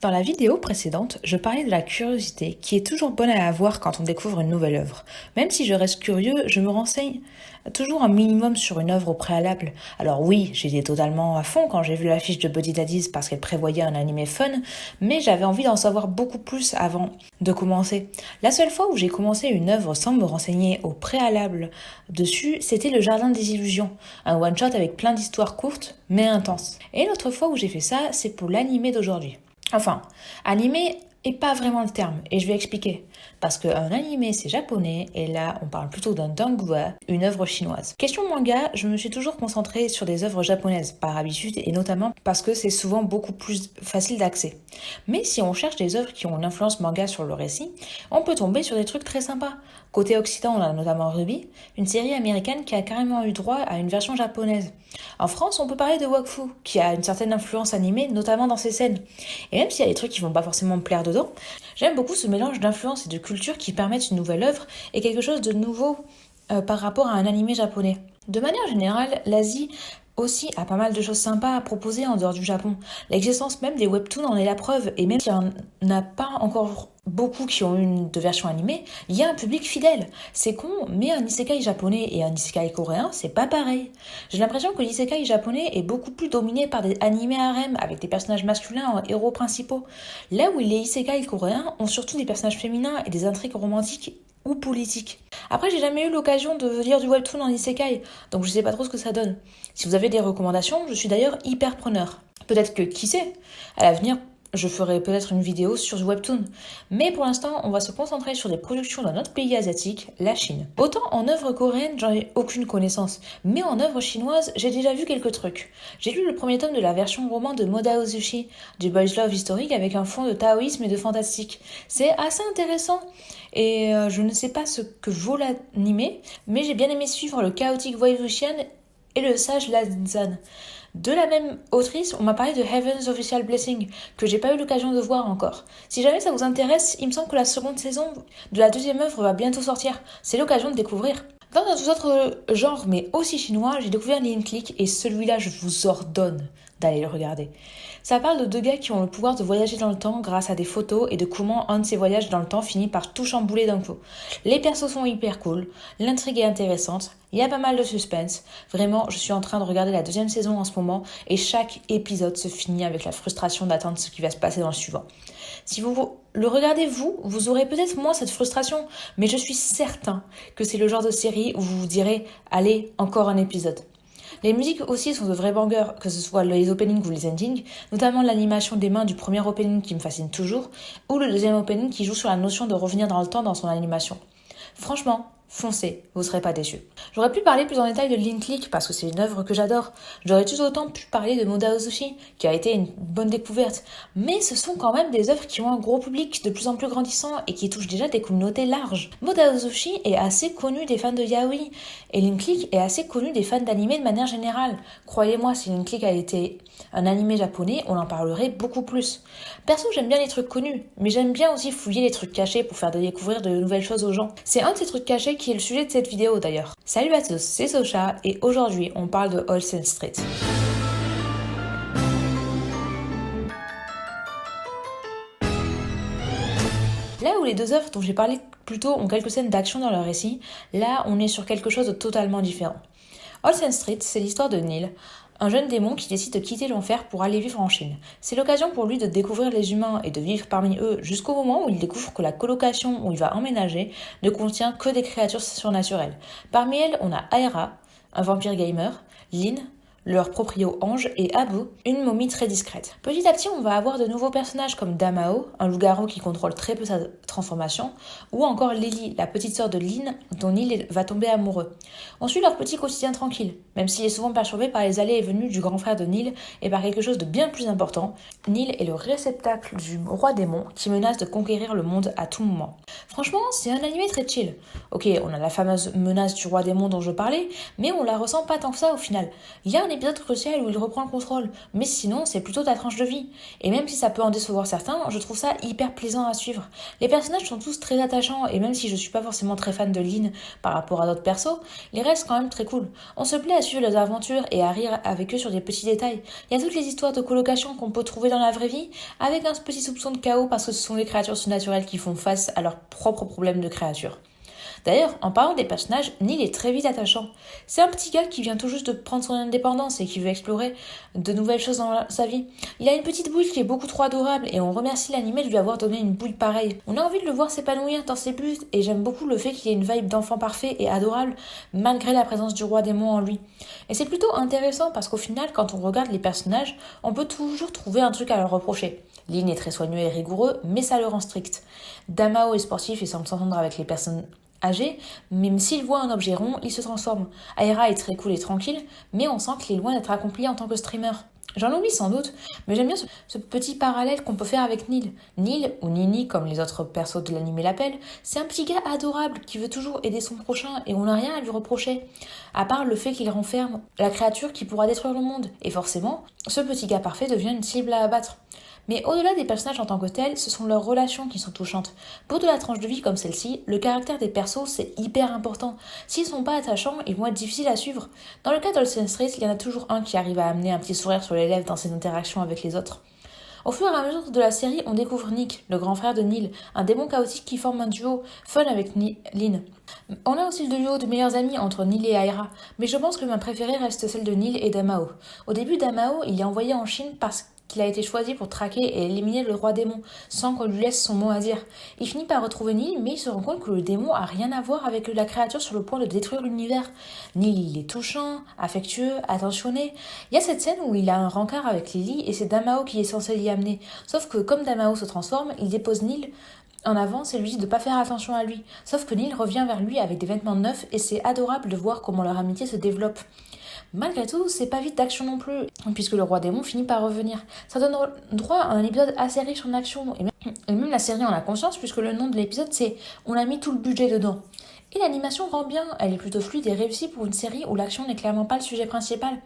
Dans la vidéo précédente, je parlais de la curiosité qui est toujours bonne à avoir quand on découvre une nouvelle œuvre. Même si je reste curieux, je me renseigne toujours un minimum sur une œuvre au préalable. Alors oui, j'étais totalement à fond quand j'ai vu l'affiche de Buddy Daddies parce qu'elle prévoyait un animé fun, mais j'avais envie d'en savoir beaucoup plus avant de commencer. La seule fois où j'ai commencé une œuvre sans me renseigner au préalable dessus, c'était Le Jardin des Illusions, un one-shot avec plein d'histoires courtes mais intenses. Et l'autre fois où j'ai fait ça, c'est pour l'animé d'aujourd'hui. Enfin, animé est pas vraiment le terme, et je vais expliquer. Parce qu'un animé c'est japonais, et là on parle plutôt d'un donghua, une œuvre chinoise. Question manga, je me suis toujours concentrée sur des œuvres japonaises, par habitude, et notamment parce que c'est souvent beaucoup plus facile d'accès. Mais si on cherche des œuvres qui ont une influence manga sur le récit, on peut tomber sur des trucs très sympas. Côté occident, on a notamment Ruby, une série américaine qui a carrément eu droit à une version japonaise. En France, on peut parler de Wakfu, qui a une certaine influence animée, notamment dans ses scènes. Et même s'il y a des trucs qui vont pas forcément me plaire dedans, j'aime beaucoup ce mélange d'influences et de cultures qui permettent une nouvelle œuvre et quelque chose de nouveau par rapport à un animé japonais. De manière générale, l'Asie aussi a pas mal de choses sympas à proposer en dehors du Japon. L'existence même des webtoons en est la preuve, et même s'il n'y en a pas encore beaucoup qui ont une de version animée, il y a un public fidèle. C'est con, mais un isekai japonais et un isekai coréen, c'est pas pareil. J'ai l'impression que l'isekai japonais est beaucoup plus dominé par des animés harem avec des personnages masculins en héros principaux, là où les isekai coréens ont surtout des personnages féminins et des intrigues romantiques ou politiques. Après, j'ai jamais eu l'occasion de lire du webtoon en isekai, donc je sais pas trop ce que ça donne. Si vous avez des recommandations, je suis d'ailleurs hyper preneur. Peut-être que, qui sait, à l'avenir, je ferai peut-être une vidéo sur du webtoon. Mais pour l'instant, on va se concentrer sur des productions d'un autre pays asiatique, la Chine. Autant en œuvre coréenne, j'en ai aucune connaissance, mais en œuvre chinoise, j'ai déjà vu quelques trucs. J'ai lu le premier tome de la version roman de Moda Ozushi, du boys love historique avec un fond de taoïsme et de fantastique. C'est assez intéressant. Et je ne sais pas ce que vaut l'animé, mais j'ai bien aimé suivre le chaotique Waivuxian et le sage Lanzan. De la même autrice, on m'a parlé de Heaven's Official Blessing, que j'ai pas eu l'occasion de voir encore. Si jamais ça vous intéresse, il me semble que la seconde saison de la deuxième œuvre va bientôt sortir. C'est l'occasion de découvrir. Dans un tout autre genre, mais aussi chinois, j'ai découvert Lin Click et celui-là, je vous ordonne d'aller le regarder. Ça parle de deux gars qui ont le pouvoir de voyager dans le temps grâce à des photos et de comment un de ces voyages dans le temps finit par tout chambouler d'un coup. Les persos sont hyper cool, l'intrigue est intéressante, il y a pas mal de suspense. Vraiment, je suis en train de regarder la deuxième saison en ce moment et chaque épisode se finit avec la frustration d'attendre ce qui va se passer dans le suivant. Si vous le regardez vous aurez peut-être moins cette frustration, mais je suis certain que c'est le genre de série où vous vous direz « Allez, encore un épisode ». Les musiques aussi sont de vrais bangers, que ce soit les openings ou les endings, notamment l'animation des mains du premier opening qui me fascine toujours, ou le deuxième opening qui joue sur la notion de revenir dans le temps dans son animation. Franchement, foncez, vous serez pas déçus. J'aurais pu parler plus en détail de Lin Click parce que c'est une œuvre que j'adore. J'aurais tout autant pu parler de Moda Ozushi, qui a été une bonne découverte. Mais ce sont quand même des œuvres qui ont un gros public de plus en plus grandissant et qui touchent déjà des communautés larges. Moda Ozushi est assez connu des fans de yaoi et Lin Click est assez connu des fans d'anime de manière générale. Croyez-moi, si Lin Click a été un animé japonais, on en parlerait beaucoup plus. Perso, j'aime bien les trucs connus, mais j'aime bien aussi fouiller les trucs cachés pour faire découvrir de nouvelles choses aux gens. C'est un de ces trucs cachés qui est le sujet de cette vidéo d'ailleurs. Salut à tous, c'est Socha et aujourd'hui on parle de Olsen Street. Là où les deux œuvres dont j'ai parlé plus tôt ont quelques scènes d'action dans leur récit, là on est sur quelque chose de totalement différent. Olsen Street, c'est l'histoire de Neil, un jeune démon qui décide de quitter l'enfer pour aller vivre en Chine. C'est l'occasion pour lui de découvrir les humains et de vivre parmi eux jusqu'au moment où il découvre que la colocation où il va emménager ne contient que des créatures surnaturelles. Parmi elles, on a Aira, un vampire gamer, Lin, leur proprio ange, et Abu, une momie très discrète. Petit à petit, on va avoir de nouveaux personnages comme Damao, un loup-garou qui contrôle très peu sa transformation, ou encore Lily, la petite sœur de Lin, dont Neil va tomber amoureux. On suit leur petit quotidien tranquille, même s'il est souvent perturbé par les allées et venues du grand frère de Neil et par quelque chose de bien plus important. Neil est le réceptacle du roi démon qui menace de conquérir le monde à tout moment. Franchement, c'est un animé très chill. Ok, on a la fameuse menace du roi démon dont je parlais, mais on la ressent pas tant que ça au final. Il y a un épisode crucial où il reprend le contrôle, mais sinon c'est plutôt ta tranche de vie. Et même si ça peut en décevoir certains, je trouve ça hyper plaisant à suivre. Les personnages sont tous très attachants, et même si je suis pas forcément très fan de Lynn par rapport à d'autres persos, ils restent quand même très cool. On se plaît à suivre leurs aventures et à rire avec eux sur des petits détails. Il y a toutes les histoires de colocation qu'on peut trouver dans la vraie vie, avec un petit soupçon de chaos parce que ce sont des créatures surnaturelles qui font face à leurs propres problèmes de créature. D'ailleurs, en parlant des personnages, Neil est très vite attachant. C'est un petit gars qui vient tout juste de prendre son indépendance et qui veut explorer de nouvelles choses dans sa vie. Il a une petite boule qui est beaucoup trop adorable et on remercie l'animé de lui avoir donné une boule pareille. On a envie de le voir s'épanouir dans ses buts et j'aime beaucoup le fait qu'il ait une vibe d'enfant parfait et adorable malgré la présence du roi démon en lui. Et c'est plutôt intéressant parce qu'au final, quand on regarde les personnages, on peut toujours trouver un truc à leur reprocher. Lynn est très soigneux et rigoureux, mais ça le rend strict. Damao est sportif et semble s'entendre avec les personnes âgé, même s'il voit un objet rond, il se transforme. Aira est très cool et tranquille, mais on sent qu'il est loin d'être accompli en tant que streamer. J'en oublie sans doute, mais j'aime bien ce petit parallèle qu'on peut faire avec Neil. Neil, ou Nini comme les autres persos de l'anime l'appellent, c'est un petit gars adorable qui veut toujours aider son prochain et on n'a rien à lui reprocher. À part le fait qu'il renferme la créature qui pourra détruire le monde. Et forcément, ce petit gars parfait devient une cible à abattre. Mais au-delà des personnages en tant que tels, ce sont leurs relations qui sont touchantes. Pour de la tranche de vie comme celle-ci, le caractère des persos, c'est hyper important. S'ils sont pas attachants, ils vont être difficiles à suivre. Dans le cas d'Olsen Street, il y en a toujours un qui arrive à amener un petit sourire sur les lèvres dans ses interactions avec les autres. Au fur et à mesure de la série, on découvre Nick, le grand frère de Neil, un démon chaotique qui forme un duo fun avec Lynn. On a aussi le duo de meilleurs amis entre Neil et Aira, mais je pense que ma préférée reste celle de Neil et Damao. Au début, Damao, il est envoyé en Chine parce qu'il a été choisi pour traquer et éliminer le roi démon, sans qu'on lui laisse son mot à dire. Il finit par retrouver Neil, mais il se rend compte que le démon a rien à voir avec la créature sur le point de détruire l'univers. Neil, il est touchant, affectueux, attentionné. Il y a cette scène où il a un rencard avec Lily et c'est Damao qui est censé l'y amener. Sauf que comme Damao se transforme, il dépose Neil en avance et lui dit de pas faire attention à lui. Sauf que Neil revient vers lui avec des vêtements neufs et c'est adorable de voir comment leur amitié se développe. Malgré tout, c'est pas vite d'action non plus, puisque le roi démon finit par revenir. Ça donne droit à un épisode assez riche en action, et même la série en a conscience, puisque le nom de l'épisode c'est « On a mis tout le budget dedans ». Et l'animation rend bien, elle est plutôt fluide et réussie pour une série où l'action n'est clairement pas le sujet principal.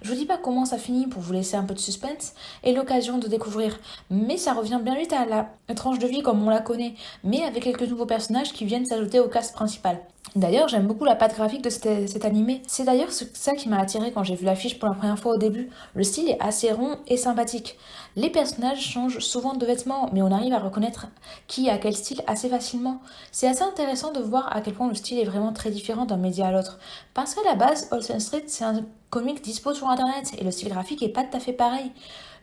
Je vous dis pas comment ça finit pour vous laisser un peu de suspense et l'occasion de découvrir, mais ça revient bien vite à la tranche de vie comme on la connaît, mais avec quelques nouveaux personnages qui viennent s'ajouter au cast principal. D'ailleurs, j'aime beaucoup la patte graphique de cet animé. C'est d'ailleurs ça qui m'a attiré quand j'ai vu l'affiche pour la première fois au début. Le style est assez rond et sympathique. Les personnages changent souvent de vêtements, mais on arrive à reconnaître qui a quel style assez facilement. C'est assez intéressant de voir à quel point le style est vraiment très différent d'un média à l'autre. Parce qu'à la base, Olsen Street, c'est un comic dispo sur internet, et le style graphique est pas tout à fait pareil.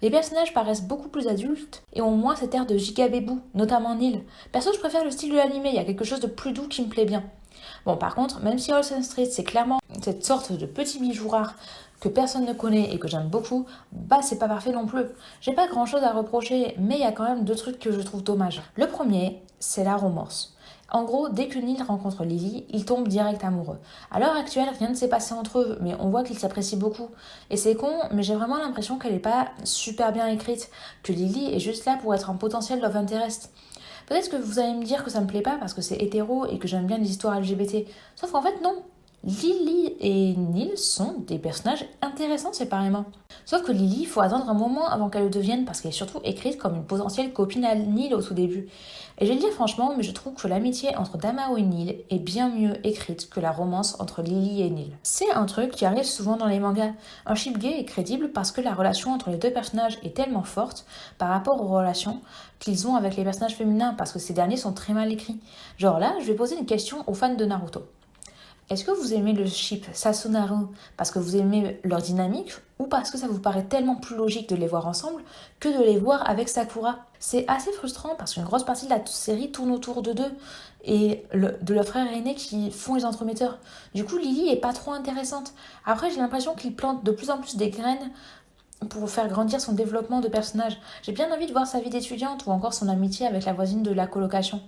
Les personnages paraissent beaucoup plus adultes et ont moins cet air de gigabébou, notamment Neil. Perso, je préfère le style de l'animé, il y a quelque chose de plus doux qui me plaît bien. Bon, par contre, même si Olsen Street, c'est clairement cette sorte de petit bijou rare que personne ne connaît et que j'aime beaucoup, bah c'est pas parfait non plus. J'ai pas grand chose à reprocher, mais il y a quand même deux trucs que je trouve dommages. Le premier, c'est la romance. En gros, dès que Neil rencontre Lily, il tombe direct amoureux. À l'heure actuelle, rien ne s'est passé entre eux, mais on voit qu'ils s'apprécient beaucoup. Et c'est con, mais j'ai vraiment l'impression qu'elle est pas super bien écrite, que Lily est juste là pour être un potentiel love interest. Peut-être que vous allez me dire que ça me plaît pas parce que c'est hétéro et que j'aime bien les histoires LGBT. Sauf qu'en fait, non. Lily et Neil sont des personnages intéressants séparément. Sauf que Lily, il faut attendre un moment avant qu'elle le devienne parce qu'elle est surtout écrite comme une potentielle copine à Neil au tout début. Et je vais le dire franchement, mais je trouve que l'amitié entre Damao et Neil est bien mieux écrite que la romance entre Lily et Neil. C'est un truc qui arrive souvent dans les mangas. Un ship gay est crédible parce que la relation entre les deux personnages est tellement forte par rapport aux relations qu'ils ont avec les personnages féminins parce que ces derniers sont très mal écrits. Genre là, je vais poser une question aux fans de Naruto. Est-ce que vous aimez le ship Sasunaru parce que vous aimez leur dynamique ou parce que ça vous paraît tellement plus logique de les voir ensemble que de les voir avec Sakura? C'est assez frustrant parce qu'une grosse partie de la série tourne autour de deux et de leur frère aîné qui font les entremetteurs. Du coup, Lily est pas trop intéressante. Après, j'ai l'impression qu'il plante de plus en plus des graines pour faire grandir son développement de personnage. J'ai bien envie de voir sa vie d'étudiante ou encore son amitié avec la voisine de la colocation.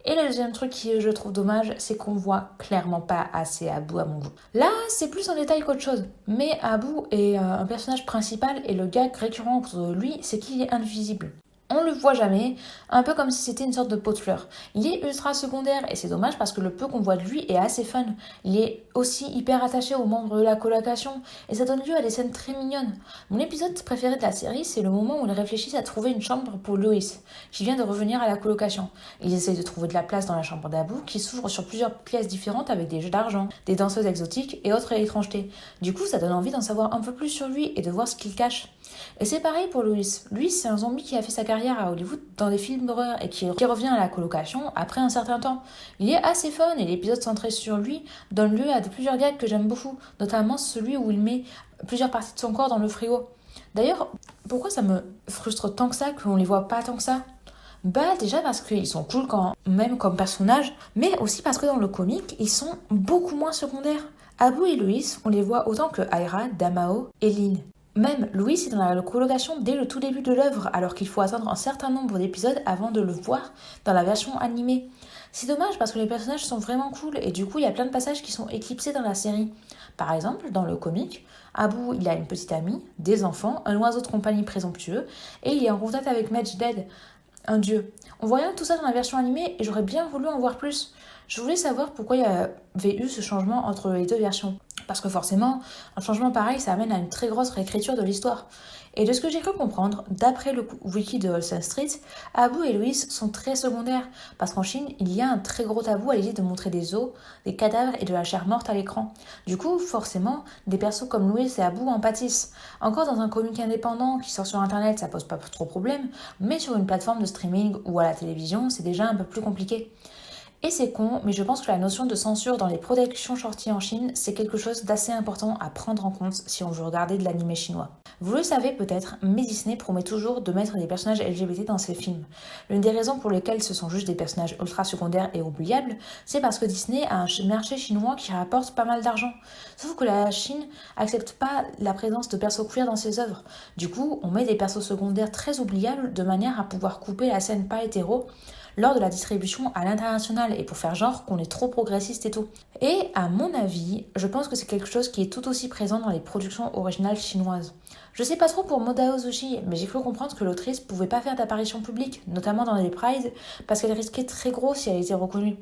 Et le deuxième truc qui je trouve dommage, c'est qu'on voit clairement pas assez Abu à mon goût. Là, c'est plus en détail qu'autre chose. Mais Abu est un personnage principal et le gag récurrent autour de lui, c'est qu'il est invisible. On le voit jamais, un peu comme si c'était une sorte de pot de fleurs. Il est ultra secondaire et c'est dommage parce que le peu qu'on voit de lui est assez fun. Il est aussi hyper attaché aux membres de la colocation et ça donne lieu à des scènes très mignonnes. Mon épisode préféré de la série, c'est le moment où ils réfléchissent à trouver une chambre pour Loïs, qui vient de revenir à la colocation. Ils essayent de trouver de la place dans la chambre d'Abu, qui s'ouvre sur plusieurs pièces différentes avec des jeux d'argent, des danseuses exotiques et autres étrangetés. Du coup, ça donne envie d'en savoir un peu plus sur lui et de voir ce qu'il cache. Et c'est pareil pour Loïs. Lui, c'est un zombie qui a fait sa carrière à Hollywood dans des films d'horreur et qui revient à la colocation après un certain temps. Il est assez fun et l'épisode centré sur lui donne lieu à plusieurs gags que j'aime beaucoup, notamment celui où il met plusieurs parties de son corps dans le frigo. D'ailleurs, pourquoi ça me frustre tant que ça qu'on les voit pas tant que ça? Bah déjà parce qu'ils sont cool quand même comme personnages, mais aussi parce que dans le comic, ils sont beaucoup moins secondaires. Abu et Loïs, on les voit autant que Aira, Damao et Lynn. Même Louis est dans la colocation dès le tout début de l'œuvre, alors qu'il faut attendre un certain nombre d'épisodes avant de le voir dans la version animée. C'est dommage parce que les personnages sont vraiment cool et du coup il y a plein de passages qui sont éclipsés dans la série. Par exemple, dans le comic, Abu il a une petite amie, des enfants, un oiseau de compagnie présomptueux et il est en contact avec Mejded, un dieu. On voit rien de tout ça dans la version animée et j'aurais bien voulu en voir plus. Je voulais savoir pourquoi il y avait eu ce changement entre les deux versions. Parce que forcément, un changement pareil, ça amène à une très grosse réécriture de l'histoire. Et de ce que j'ai cru comprendre, d'après le wiki de Olsen Street, Abu et Louis sont très secondaires. Parce qu'en Chine, il y a un très gros tabou à l'idée de montrer des os, des cadavres et de la chair morte à l'écran. Du coup, forcément, des persos comme Louis et Abu en pâtissent. Encore dans un comic indépendant qui sort sur internet, ça pose pas trop problème, mais sur une plateforme de streaming ou à la télévision, c'est déjà un peu plus compliqué. Et c'est con, mais je pense que la notion de censure dans les productions sorties en Chine, c'est quelque chose d'assez important à prendre en compte si on veut regarder de l'anime chinois. Vous le savez peut-être, mais Disney promet toujours de mettre des personnages LGBT dans ses films. L'une des raisons pour lesquelles ce sont juste des personnages ultra secondaires et oubliables, c'est parce que Disney a un marché chinois qui rapporte pas mal d'argent. Sauf que la Chine accepte pas la présence de persos queer dans ses œuvres. Du coup, on met des persos secondaires très oubliables de manière à pouvoir couper la scène pas hétéro lors de la distribution à l'international et pour faire genre qu'on est trop progressiste et tout. Et à mon avis, je pense que c'est quelque chose qui est tout aussi présent dans les productions originales chinoises. Je sais pas trop pour Modao Zushi, mais j'ai cru comprendre que l'autrice pouvait pas faire d'apparition publique, notamment dans les prides, parce qu'elle risquait très gros si elle était reconnue.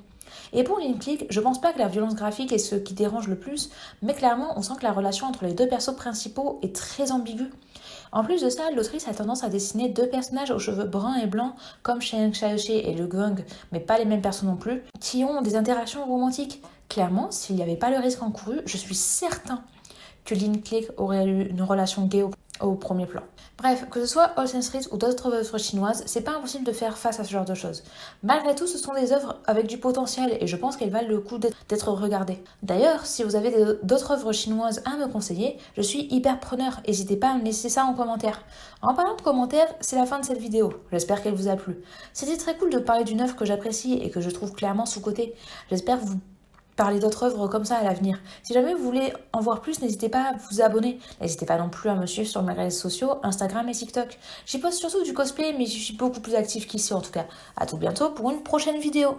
Et pour Lin Click, je pense pas que la violence graphique est ce qui dérange le plus, mais clairement on sent que la relation entre les deux persos principaux est très ambiguë. En plus de ça, l'autrice a tendance à dessiner deux personnages aux cheveux bruns et blancs, comme Sheng Xiaoxi et Liu Guang, mais pas les mêmes personnes non plus, qui ont des interactions romantiques. Clairement, s'il n'y avait pas le risque encouru, je suis certain que Lin Click aurait eu une relation gay au premier plan. Bref, que ce soit Olsen Street ou d'autres œuvres chinoises, c'est pas impossible de faire face à ce genre de choses. Malgré tout, ce sont des œuvres avec du potentiel et je pense qu'elles valent le coup d'être regardées. D'ailleurs, si vous avez d'autres œuvres chinoises à me conseiller, je suis hyper preneur. N'hésitez pas à me laisser ça en commentaire. En parlant de commentaires, c'est la fin de cette vidéo. J'espère qu'elle vous a plu. C'était très cool de parler d'une œuvre que j'apprécie et que je trouve clairement sous-cotée. J'espère vous parler d'autres œuvres comme ça à l'avenir. Si jamais vous voulez en voir plus, n'hésitez pas à vous abonner. N'hésitez pas non plus à me suivre sur mes réseaux sociaux, Instagram et TikTok. J'y poste surtout du cosplay, mais je suis beaucoup plus active qu'ici en tout cas. À tout bientôt pour une prochaine vidéo.